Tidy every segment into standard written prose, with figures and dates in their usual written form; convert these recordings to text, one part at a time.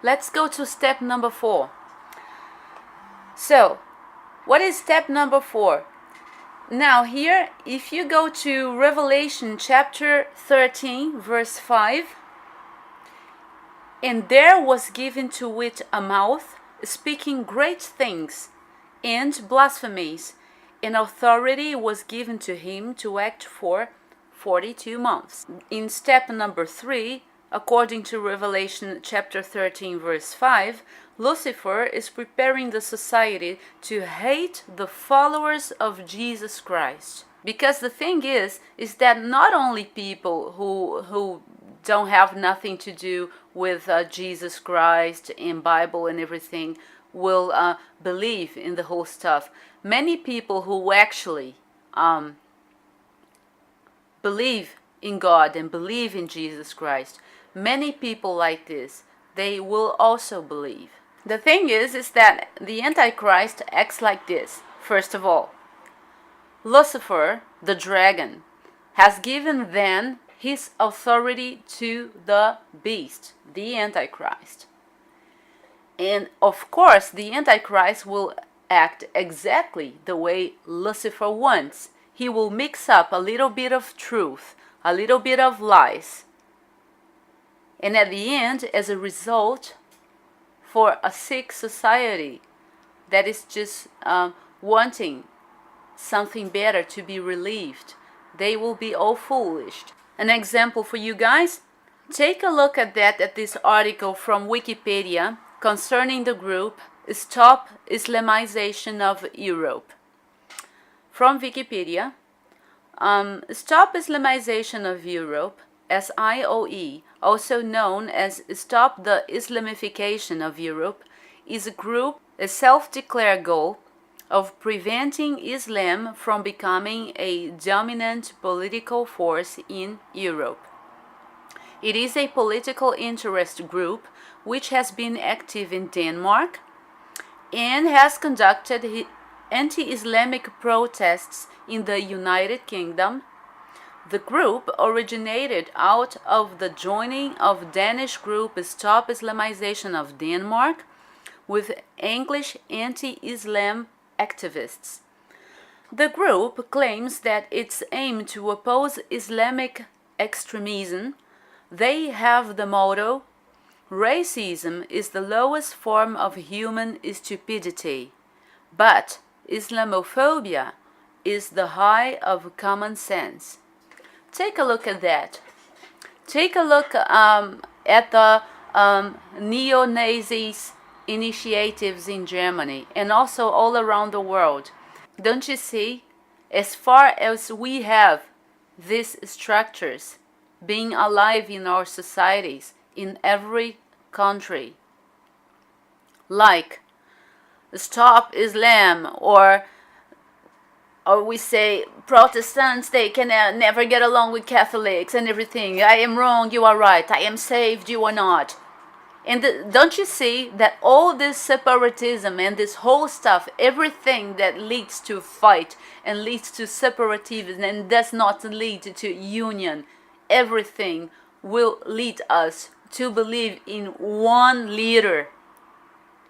let's go to step number 4. So, what is step number 4? Now here, if you go to Revelation chapter 13, verse 5, and there was given to it a mouth, speaking great things and blasphemies, and authority was given to him to act for 42 months. In step number 3, according to Revelation chapter 13, verse 5, Lucifer is preparing the society to hate the followers of Jesus Christ. Because the thing is that not only people who don't have nothing to do with Jesus Christ and Bible and everything will believe in the whole stuff. Many people who actually believe in God and believe in Jesus Christ, many people like this, they will also believe. The thing is that the Antichrist acts like this. First of all, Lucifer, the dragon, has given then his authority to the beast, the Antichrist. And of course, the Antichrist will act exactly the way Lucifer wants. He will mix up a little bit of truth, a little bit of lies. And at the end, as a result, for a sick society that is just wanting something better to be relieved, they will be all foolish. An example for you guys, take a look at this article from Wikipedia concerning the group Stop Islamization of Europe. From Wikipedia, Stop Islamization of Europe, SIOE, also known as Stop the Islamification of Europe, is a group, a self-declared goal of preventing Islam from becoming a dominant political force in Europe. It is a political interest group which has been active in Denmark and has conducted anti-Islamic protests in the United Kingdom. The group originated out of the joining of Danish group Stop Islamization of Denmark with English anti-Islam activists. The group claims that its aim to oppose Islamic extremism. They have the motto, "Racism is the lowest form of human stupidity, but Islamophobia is the high of common sense." Take a look at that. Take a look at the neo-Nazis initiatives in Germany and also all around the world. Don't you see? As far as we have these structures being alive in our societies, in every country, like Stop Islam, or we say Protestants, they can never get along with Catholics and everything. I am wrong, you are right. I am saved, you are not. And don't you see that all this separatism and this whole stuff, everything that leads to fight and leads to separatism and does not lead to union, everything will lead us to believe in one leader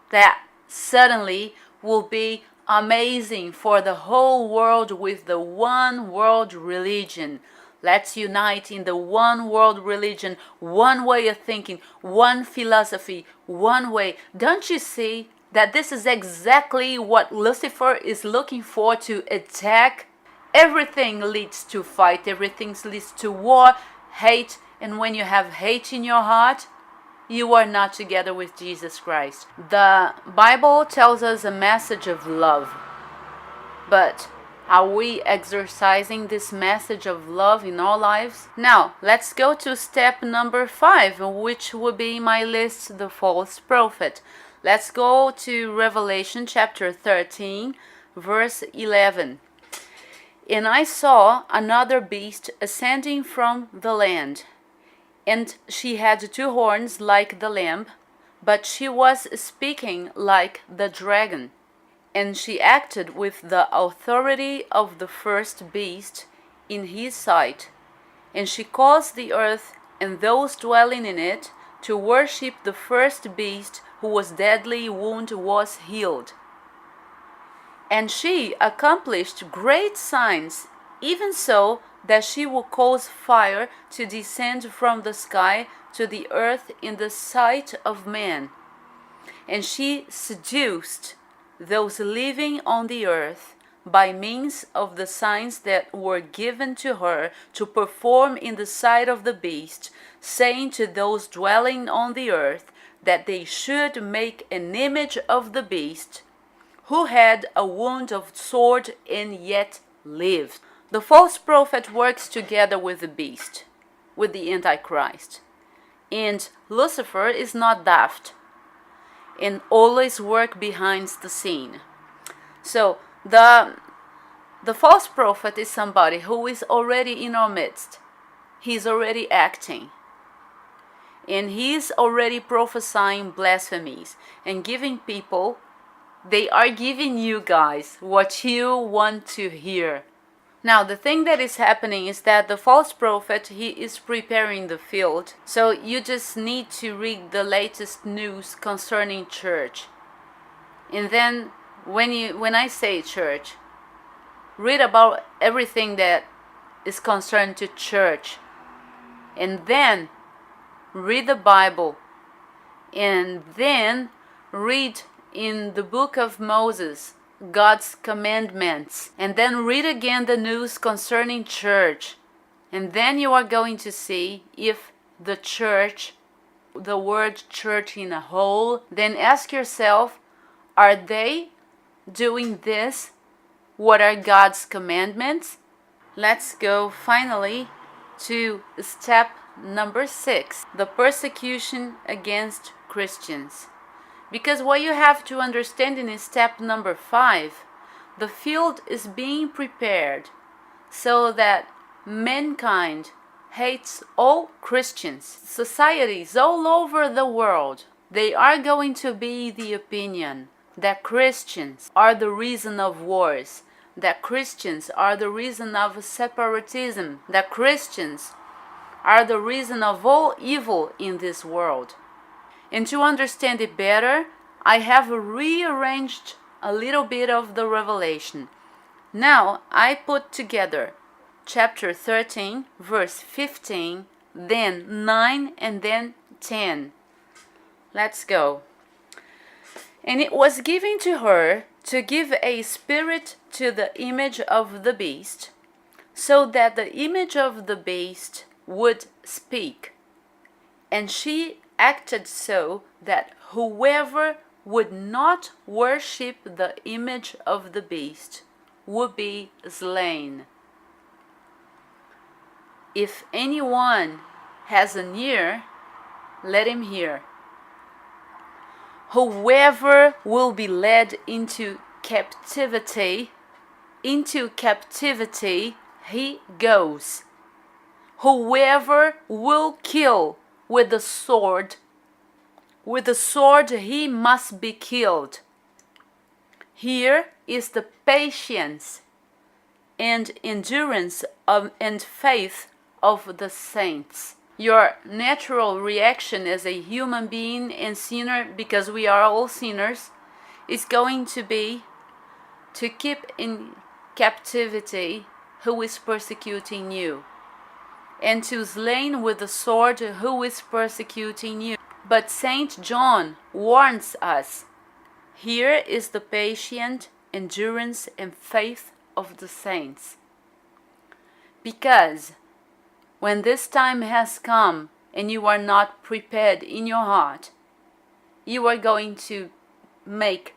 that suddenly will be amazing for the whole world with the one world religion. Let's unite in the one world religion, one way of thinking, one philosophy, one way. Don't you see that this is exactly what Lucifer is looking for to attack? Everything leads to fight, everything leads to war, hate, and when you have hate in your heart, you are not together with Jesus Christ. The Bible tells us a message of love, but are we exercising this message of love in our lives? Now, let's go to step number 5, which would be my list, the false prophet. Let's go to Revelation chapter 13, verse 11. And I saw another beast ascending from the land, and she had 2 horns like the lamb, but she was speaking like the dragon. And she acted with the authority of the first beast in his sight. And she caused the earth and those dwelling in it to worship the first beast whose deadly wound was healed. And she accomplished great signs, even so that she will cause fire to descend from the sky to the earth in the sight of men. And she seduced those living on the earth by means of the signs that were given to her to perform in the sight of the beast, saying to those dwelling on the earth that they should make an image of the beast, who had a wound of sword and yet lived. The false prophet works together with the beast, with the Antichrist. And Lucifer is not daft and always work behind the scene. So the false prophet is somebody who is already in our midst. He's already acting. And he's already prophesying blasphemies and giving people, they are giving you guys what you want to hear. Now, the thing that is happening is that the false prophet, he is preparing the field. So you just need to read the latest news concerning church. And then when I say church, read about everything that is concerned to church. And then read the Bible. And then read in the book of Moses God's commandments, and then read again the news concerning church, and then you are going to see if the church, the word church in a whole, then ask yourself, are they doing this? What are God's commandments? Let's go finally to step number 6, the persecution against Christians. Because what you have to understand in step number 5, the field is being prepared so that mankind hates all Christians. Societies all over the world, they are going to be the opinion that Christians are the reason of wars, that Christians are the reason of separatism, that Christians are the reason of all evil in this world. And to understand it better, I have rearranged a little bit of the revelation. Now I put together chapter 13, verse 15, then 9, and then 10. Let's go. And it was given to her to give a spirit to the image of the beast, so that the image of the beast would speak. And she acted so that whoever would not worship the image of the beast would be slain. If anyone has an ear, let him hear. Whoever will be led into captivity, he goes. Whoever will kill with the sword he must be killed. Here is the patience and endurance and faith of the saints. Your natural reaction as a human being and sinner, because we are all sinners, is going to be to keep in captivity who is persecuting you, and to slain with the sword who is persecuting you. But Saint John warns us, here is the patient endurance and faith of the saints. Because when this time has come and you are not prepared in your heart, you are going to make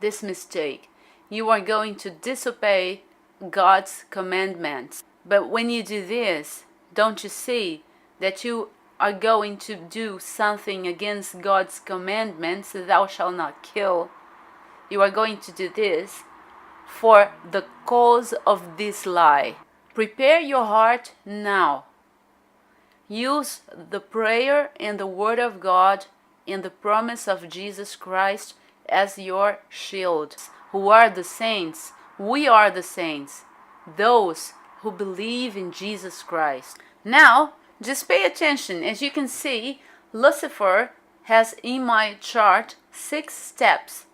this mistake. You are going to disobey God's commandments. But when you do this, don't you see that you are going to do something against God's commandments? Thou shalt not kill. You are going to do this for the cause of this lie. Prepare your heart now. Use the prayer and the word of God and the promise of Jesus Christ as your shield. Who are the saints? We are the saints. Those who believe in Jesus Christ. Now, just pay attention. As you can see, Lucifer has in my chart 6 steps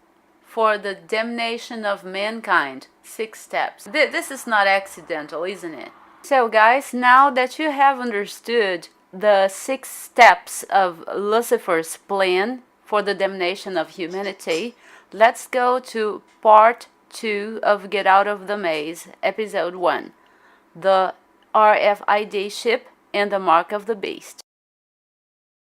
for the damnation of mankind. 6 steps. This is not accidental, isn't it? So guys, now that you have understood the 6 steps of Lucifer's plan for the damnation of humanity, let's go to part 2 of Get Out of the Maze, episode 1, the RFID chip and the mark of the beast.